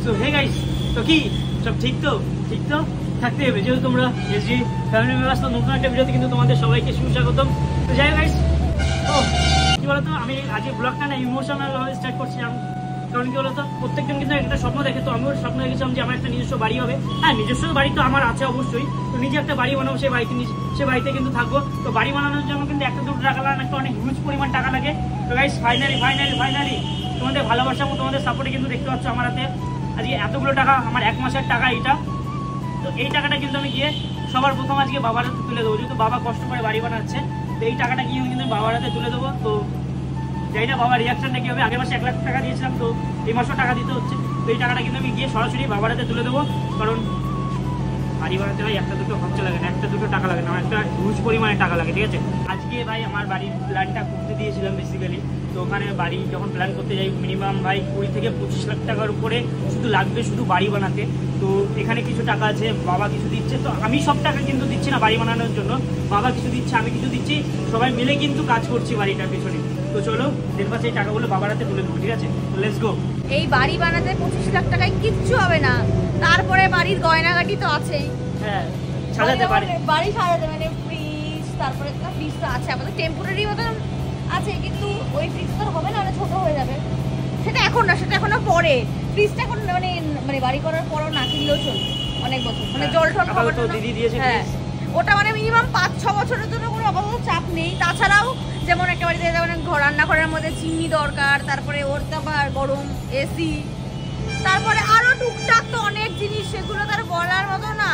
তো hey guys, তো কি সব ঠিক তো থাকতে হবে, যেহেতু তোমরা এসজি ফ্যামিলি মেম্বার্স। তো নতুন একটা ভিডিওতে কিন্তু তোমাদের সবাইকে সুস্বাগতম। তো যাই হোক গাইস, কি বলতো, আমি আজকে ব্লগটা না ইমোশনাল ভাবে স্টার্ট করছিলাম। কারণ কি বলতো, প্রত্যেকজন কিন্তু একটা স্বপ্ন দেখে, তো আমিও স্বপ্ন দেখেছিলাম যে আমার একটা নিজস্ব বাড়ি হবে। হ্যাঁ, নিজস্ব বাড়ি তো আমার আছে অবশ্যই, তো নিজে একটা বাড়ি বানাবো, সে বাড়িতে কিন্তু থাকবো। তো বাড়ি বানানোর জন্য কিন্তু একটা দুটো টাকা লাগে না, একটা অনেক হিউজ পরিমাণ টাকা লাগে। তো গাইস ফাইনালি তোমাদের ভালোবাসা এবং তোমাদের সাপোর্টে কিন্তু দেখতে পাচ্ছ আমার হাতে আজকে এতগুলো টাকা, আমার 1 মাসের টাকা এটা। তো এই টাকাটা কিন্তু আমি গিয়ে সবার প্রথম আজকে বাবার হাতে তুলে দেবো, যেহেতু বাবা কষ্ট করে বাড়ি বানাচ্ছে। তো এই টাকাটা গিয়ে কিন্তু বাবার হাতে তুলে দেবো। তো জানি না বাবার রিয়াকশনটা কি হবে। আগের মাসে 1 লাখ টাকা দিয়েছিলাম, তো এই মাসেও টাকা দিতে হচ্ছে। তো এই টাকাটা কিন্তু আমি গিয়ে সরাসরি বাবার হাতে তুলে দেবো। কারণ বাড়ি বানাতে ভাই একটা দুটো খরচা লাগে না, একটা দুটো টাকা লাগে না, আমার একটা হিউজ পরিমাণে টাকা লাগে, ঠিক আছে। আজকে ভাই আমার বাড়ির প্ল্যানটা করতে দিয়েছিলাম বেসিক্যালি। তো ওখানে বাড়ি যখন প্ল্যান করতে যাই, মিনিমাম ভাই 20 থেকে 25 লাখ টাকার উপরে শুধু লাগবে শুধু বাড়ি বানাতে। তো এখানে কিছু টাকা আছে, বাবা কিছু দিচ্ছে। তো আমি সব টাকা কিন্তু দিচ্ছি না বাড়ি বানানোর জন্য, বাবা কিছু দিচ্ছে, আমি কিছু দিচ্ছি, সবাই মিলে কিন্তু কাজ করছি বাড়িটার পেছনে। তো চলো দেখবা সেই টাকাগুলো বাবার হাতে তুলে দেবো, ঠিক আছে। Let's go. এই বাড়ি বানাতে 25 লাখ টাকায় কিচ্ছু হবে না, তারপরে বাড়ির গয়নাগাটি তো আছেই। হ্যাঁ, সাজাতে বাড়ি সাজাতে মানে ফ্রিজ, তারপরে তো ফ্রিজ তো আছে, আমাদের টেম্পোরারি মতন আছে, কিন্তু ওই ফ্রিজ তো হবে না, ছোট হয়ে যাবে। সেটা এখন না, সেটা এখনো পরে। ফ্রিজটা এখন মানে বাড়ি করার পরও না কিনলেও চলবে অনেক বছর, মানে জল টল খাবার জন্য। হ্যাঁ, ওটা মানে মিনিমাম 5-6 বছরের জন্য কোনো আপাতত চাপ নেই। তাছাড়াও যেমন একটা বাড়িতে যেমন রান্নাঘরের মধ্যে চিমনি দরকার, তারপরে ওর তারপর গরম এসি, তারপরে আরো টুকটাক তো অনেক জিনিস, সেগুলো তার বলার মতো না।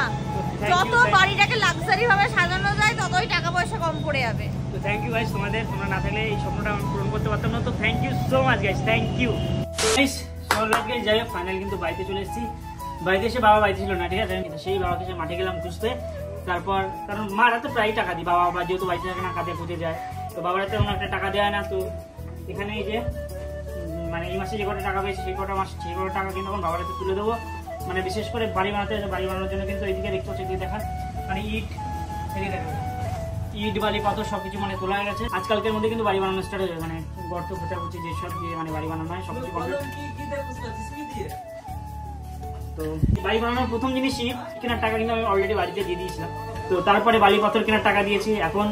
যত বাড়িটাকে লাক্সারি ভাবে সাজানো যায় ততই টাকা পয়সা কম পড়ে যাবে। তো থ্যাংক ইউ গাইস, তোমরা না থাকলে এই স্বপ্নটা আমি পূরণ করতে পারতাম না। তো thank you so much guys, thank you guys. যাই হোক, ফাইনাল কিন্তু বাড়িতে চলে এসেছি। বাড়িতে এসে বাবা বাড়িতে ছিল না, ঠিক আছে। সেই বাবাকে সে মাঠে গেলাম খুঁজতে। তারপর কারণ মার হাতে প্রায় টাকা দিই, বাবা যেহেতু বাড়িতে থাকে না, কাঁদে খুঁজে যায়, তো বাবার হাতে কোনো একটা টাকা দেওয়া না। তো এখানে এই যে মানে এই মাসে যে কটা টাকা পেয়েছি সেই কটা টাকা কিন্তু এখন বাবার হাতে তুলে দেবো। মানে বিশেষ করে বাড়ি বানানোর জন্য কিন্তু এইদিকে দেখতে হচ্ছে, এদিকে দেখা মানে ইট বালি পাথর সবকিছু মানে তোলা হয়ে গেছে। আজকালকের মধ্যে কিন্তু বাড়ি বানানো স্টার্ট হয়ে যাবে, মানে গর্ত খোঁচাখুচি যেসব দিয়ে মানে বাড়ি বানানো হয় সবকিছু কমপ্লিট। তো বাড়ি বানানোর প্রথম জিনিস ইট কেনার টাকা কিন্তু আমি অলরেডি বাড়িতে দিয়ে দিয়েছিলাম। তো তারপরে বালি পাথর কেনার টাকা দিয়েছি। এখন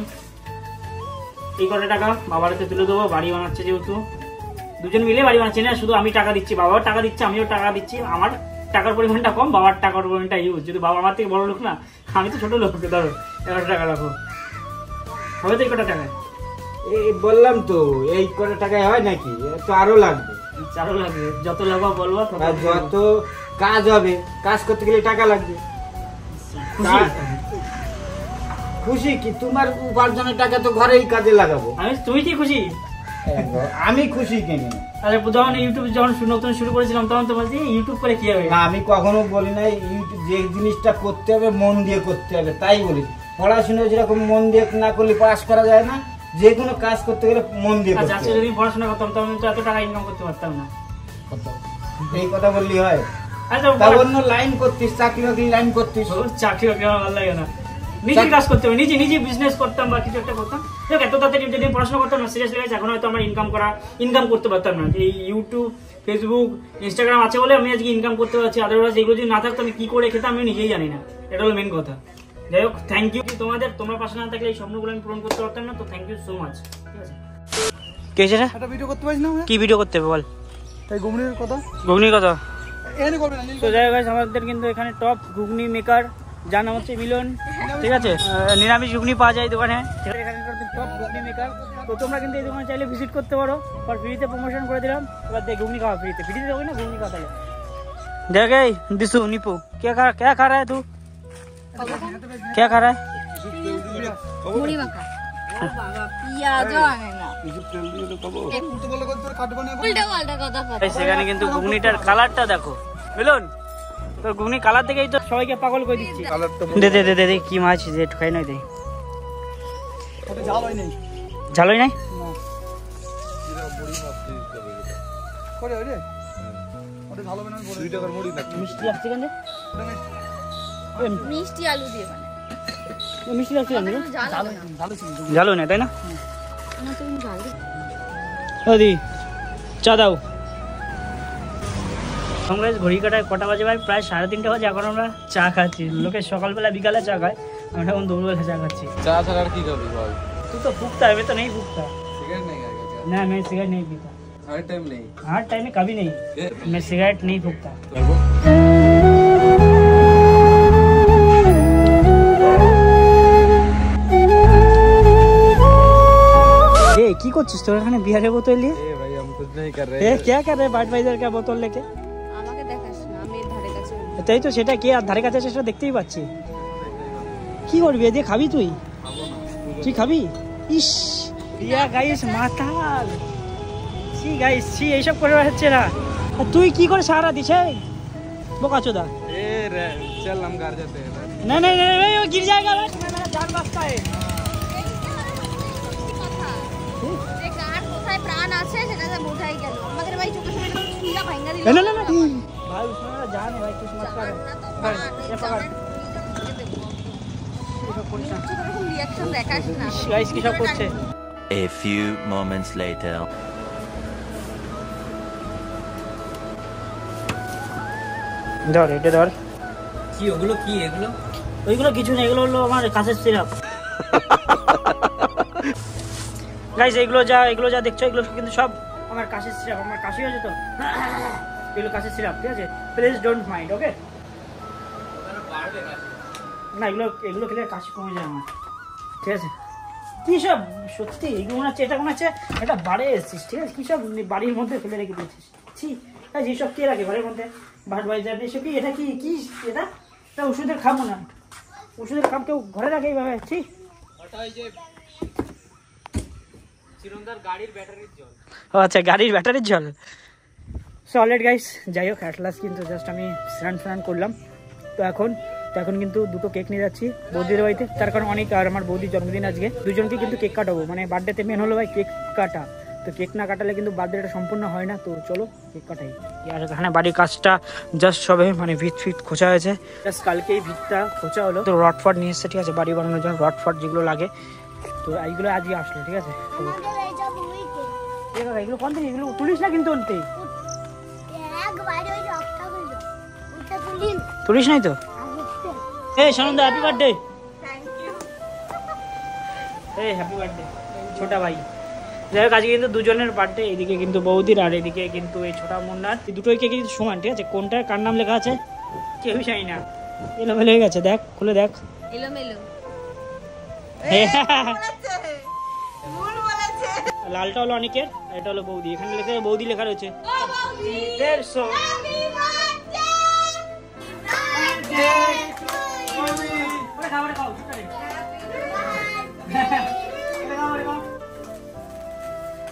এই কটা টাকা বাবার হাতে তুলে দেবো। বাড়ি বানাচ্ছে যেহেতু, দুজন মিলে বাড়ি বানাচ্ছে না, শুধু আমি টাকা দিচ্ছি, বাবাও টাকা দিচ্ছে, আমিও টাকা দিচ্ছি। আমার টাকার পরিমাণটা কম, বাবার টাকার পরিমাণটা ইউজ। যদি বাবা আমার থেকে বড় লোক না, আমি তো ছোট লোক। ধরো 11 টাকা রাখো, হবে তো এই কটা টাকায়? এই বললাম তো, এই কটা টাকায় হয় নাকি? তো আরো লাগবে, যত লাগবে বলবো, যত কাজ হবে, কাজ করতে গেলে টাকা লাগবে। খুশি কি? তোমার উপার্জনের টাকা তো ঘরেই কাজে লাগাবো। তুমি কি খুশি? আমি খুশি কিনে। আরে যখন ইউটিউব নতুন শুরু করেছিলাম তখন তো বলছি ইউটিউব করে কি হবে। না, আমি কখনো বলি না ইউটিউব যে জিনিসটা করতে হবে মন দিয়ে করতে হবে, তাই বলি। পড়াশোনা যেরকম মন দিয়ে না করলে পাস করা যায় না, যে কোনো কাজ করতে গেলে মন দিয়ে করতে হবে। যদি পড়াশোনা করতাম তখন তো এত টাকা ইনকাম করতে পারতাম না। এই কথা বললি হয়? অন্য লাইন করতিস, চাকরি বাকরি লাইন করতিস। চাকরি বাকরি আমার ভালো লাগে না, নিজের কাজ করতে হবে, নিজে বিজনেস করতাম বা কিছু একটা করতাম। এত তাড়াতাড়ি যদি পড়াশোনা করতাম না, সিরিয়াসলি গাইস, এখন হয়তো আমরা ইনকাম করতে পারতাম না। এই ইউটিউব, ফেসবুক, ইনস্টাগ্রাম আছে বলে আমি আজকে ইনকাম করতে পারছি। আদারওয়াইজ এগুলো যদি না থাকতো আমি কি করে খেতাম আমি নিজেই জানি না। এটা হলো মেন কথা। যাই হোক, থ্যাংক ইউ তোমরা পাশে না থাকলে এই স্বপ্নগুলো আমি পূরণ করতে পারতাম না। তো থ্যাংক ইউ সো মাচ, ঠিক আছে। কে সেটা একটা ভিডিও করতে পারিস না? কি ভিডিও করতে হবে বল? এই ঘুগনির কথা এখানে করবে না। তো যাই হোক গাইস, আমাদের কিন্তু এখানে টপ ঘুগনি মেকার, যার নাম হচ্ছে মিলন, ঠিক আছে। নিরামিষ ঘুগনি পাওয়া যায় দোকানে, এখানকার টপ ঘুগনি মেকার। তো তোমরা কিন্তু এই দোকানে চাইলে ভিজিট করতে পারো। আর ফ্রিতে প্রমোশন করে দিলাম, এবার দেখ ঘুগনি খাওয়া ফ্রিতে দেবো না, ঘুগনি খাওয়া। তাহলে দেখ এই দিশু নিপু क्या खा रहा है तू? क्या खा रहा है? মুড়ি মাখা। বাবা পিয়াজ আনে না, সেখানে কিন্তু ঘুগনিটার কালারটা দেখো মিলন, তোর ঘুগনি কালার দেখেই তো সবাইকে পাগল করে দিচ্ছি। দে কি মাছ একটু খাই নয়, ঝাল হয় নাই। মিষ্টি লাগছে কেন? মিষ্টি আলু দিয়ে মিষ্টি লাগছে কেন? ঝাল হয় না, তাই না? দি চা দাও। এখন গাইস ঘড়ি কাটায় কটা বাজে ভাই? প্রায় 3:30 বাজে। এখন আমরা চা খাচ্ছি। লোকে সকালবেলা বিকালে চা খায়, আমরা এখন দুপুরবেলা চা খাচ্ছি। চা ছাড়া আর কি খাবি বল? तू तो फूकता है, मैं तो नहीं फूकता। सिगरेट नहीं खाएगा क्या? ना मैं सिगरेट नहीं पीता, हर टाइम नहीं। हर टाइम में कभी नहीं। मैं सिगरेट नहीं फूकता। ए की করছিস তোর এখানে বিয়ারের বোতল নিয়ে? ए भाई हम कुछ नहीं कर रहे ए क्या कर रहे बाडवाइजर का बोतल लेके? আমাকে দেখাস না, আমি এর ধারে কাছে। তাই তো, সেটা কি আর ধারে কাছে সেটা দেখতেই পাচ্ছি। কি করবি এদিকে? খাবি তুই? তুই খাবি? ইস রিয়া গাইস মাতাল। সি গাইস সি এইসব করে হচ্ছে না। আর তুই কি করে সারা দিছে বোকাচোদা? ए रे चल हम घर जाते हैं। না না না না, ও गिर जाएगा भाई, मेरा जान बचता है। যে কার কোথায় প্রাণ আছে সেটা তো বোঝাই গেল। আমাদের ভাই চোখের সামনে ছুঁড়া ভাঙা দিল। না না না भाई, उसमें मेरा जान है भाई, कुछ मत कर। ये पकड़, রিঅ্যাকশন দেখাস না। গাইস কি সব করছে? A few moments later. ধর এটা ধর। কি ওগুলো? কি এগুলো? ওইগুলো কিছু না, এগুলো হলো আমার কাঁচের সিরাপ। গাইস এগুলো যা দেখছো এগুলো কিন্তু সব আমার কাঁচের সিরাপ। আমার কাশি হয়েছে তো, এগুলো কাঁচের সিরাপ, ঠিক আছে? প্লিজ ডোন্ট মাইন্ড, ওকে? না এগুলো খেলে কাশি কমে যায় আমার, ঠিক আছে? কি সব সত্যি এগুলো মনে হচ্ছে, এটা মনে হচ্ছে এটা বাড়ে এসেছিস, ঠিক আছে? কি সব বাড়ির মধ্যে ফেলে রেখে দিয়েছিস? ছি, যেসব কে রাখে বাড়ির মধ্যে? বাডওয়াইজার এসব কি? এটা কি কি এটা? এটা ওষুধের খাবো না, ওষুধের খাম কেউ ঘরে রাখে এইভাবে? ছি। ও আচ্ছা, গাড়ির ব্যাটারির জল। সো অলরেডি গাইস, যাই হোক অ্যাটলাস কিন্তু জাস্ট আমি স্নান করলাম। তো এখন কিন্তু দুটো কেক নিয়ে যাচ্ছি বৌদির বাড়িতে, তার কারণ অনেক, আর আমার বৌদির জন্মদিন আজকে, দুজনকে কিন্তু কেক কাটাবো। মানে বার্থডেতে মেন হলো ভাই কেক কাটা, তো কেক না কাটালে কিন্তু বার্থডেটা সম্পূর্ণ হয় না। তো চলো কেক কাটাই। আর এখানে বাড়ির কাজটা জাস্ট সবে মানে ভিত খোঁচা হয়েছে, জাস্ট কালকেই ভিতটা খোঁচা হলো। তো রড ফট নিয়ে এসছে, ঠিক আছে? বাড়ি বানানোর জন্য রড ফট যেগুলো লাগে, তো এইগুলো আজকে আসলো, ঠিক আছে? তো এগুলো কোন থেকে? এগুলো তুলিস না কিন্তু, অন্তে তুলিস নাই তো? এই সানন্দা, হ্যাপি বার্থডে। এই হ্যাপি বার্থডে ছোটা ভাই। যাই হোক আজকে কিন্তু দুজনের বার্থডে, এদিকে কিন্তু বৌদির আর এদিকে কিন্তু এই ছোটা মুন্নার। দুটোই কেক কিন্তু সমান, ঠিক আছে? কোনটার কার নাম লেখা আছে কেউই জানি না, এলোমেলো হয়ে গেছে। দেখ খুলে দেখ, এলোমেলো। লালটা হলো অনেকের, এটা হলো বৌদি। এখানে লেখা বৌদি লেখা রয়েছে।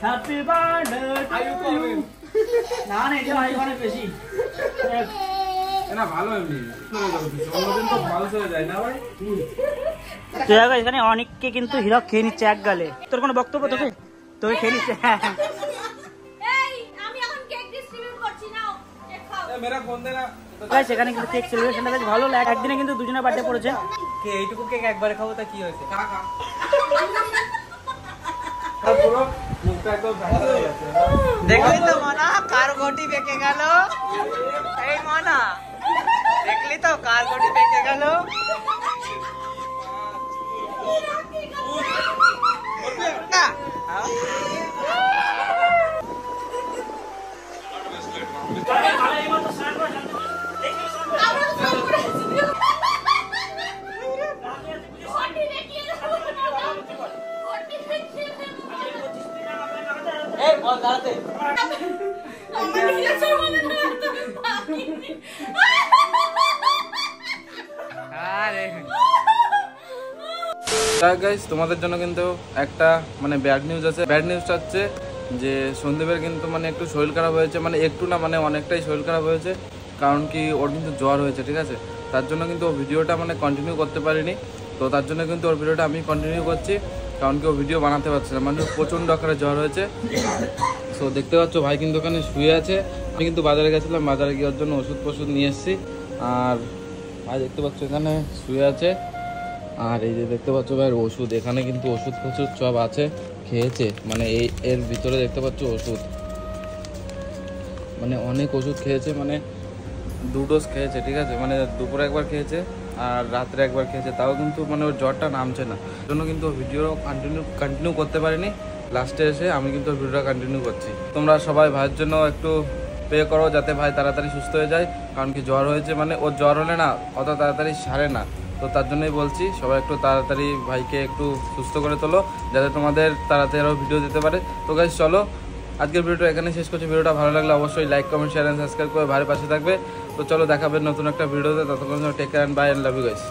Happy birthday to you. না না, এটা ভাই অনেক বেশি না ভালো এমনি জন্মদিন তো ভালো হয়ে যায় না ভাই। তো এখানে অনেককে কিন্তু হীরক খেয়ে নিচ্ছে এক গালে। তোর কোনো বক্তব্য? তোকে খেয়ে নিচ্ছে। সেখানে কিন্তু কেক সেলিব্রেশনটা বেশ ভালো লাগে। একদিনে কিন্তু দুজনের বার্থডে পড়েছে। এইটুকু কেক একবারে খাবো, তা কি হয়েছে? দেখলি তো মনা কার গটি বেঁকে গেল? এই মনা দেখলি তো কার গটি বেঁকে গেল? গাইস তোমাদের জন্য কিন্তু একটা মানে ব্যাড নিউজ আছে। ব্যাড নিউজটা হচ্ছে যে সন্দীপের কিন্তু মানে একটু শরীর খারাপ হয়েছে, মানে একটু না মানে অনেকটাই শরীর খারাপ হয়েছে। কারণ কি ওর কিন্তু জ্বর হয়েছে, ঠিক আছে? তার জন্য কিন্তু ও ভিডিওটা মানে কন্টিনিউ করতে পারিনি। তো তার জন্য কিন্তু ওর ভিডিওটা আমি কন্টিনিউ করছি, কারণ কি ও ভিডিও বানাতে পারছে না, মানে প্রচণ্ড আকারে জ্বর হয়েছে। সো দেখতে পাচ্ছ ভাই কিন্তু ওখানে শুয়ে আছে। আমি কিন্তু বাজারে গেছিলাম, বাজারে গিয়ে ওর জন্য ওষুধ নিয়ে এসেছি। আর ভাই দেখতে পাচ্ছ এখানে শুয়ে আছে। আর এই যে দেখতে পাচ্ছ ভাই ওষুধ, এখানে কিন্তু ওষুধ সব আছে, খেয়েছে। মানে এর ভিতরে দেখতে পাচ্ছ ওষুধ, মানে অনেক ওষুধ খেয়েছে। মানে 2 ডোজ খেয়েছে, ঠিক আছে, মানে দুপুরে একবার খেয়েছে আর রাত্রে একবার খেয়েছে, তাও কিন্তু মানে ওর জ্বরটা নামছে না, জন্য কিন্তু ভিডিও কন্টিনিউ করতে পারিনি। লাস্টে এসে আমি কিন্তু ভিডিওটা কন্টিনিউ করছি। তোমরা সবাই ভাইয়ের জন্য একটু পে করো যাতে ভাই তাড়াতাড়ি সুস্থ হয়ে যায়, কারণ কি জ্বর হয়েছে, মানে ওর জ্বর হলে না অত তাড়াতাড়ি সারে না, তো তার জন্যই বলছি সবাই একটু তাড়াতাড়ি ভাইকে একটু সুস্থ করে তোলো যাতে তোমাদের তাড়াতাড়ি আরও ভিডিও দিতে পারে। তো গাইস চলো আজকের ভিডিওটা এখানে শেষ করছি। ভিডিওটা ভালো লাগলে অবশ্যই like, comment, share and subscribe করে ভাইয়ের পাশে থাকবে। তো চলো দেখাবে নতুন একটা ভিডিওতে, ততক্ষণ take care and bye and love you guys.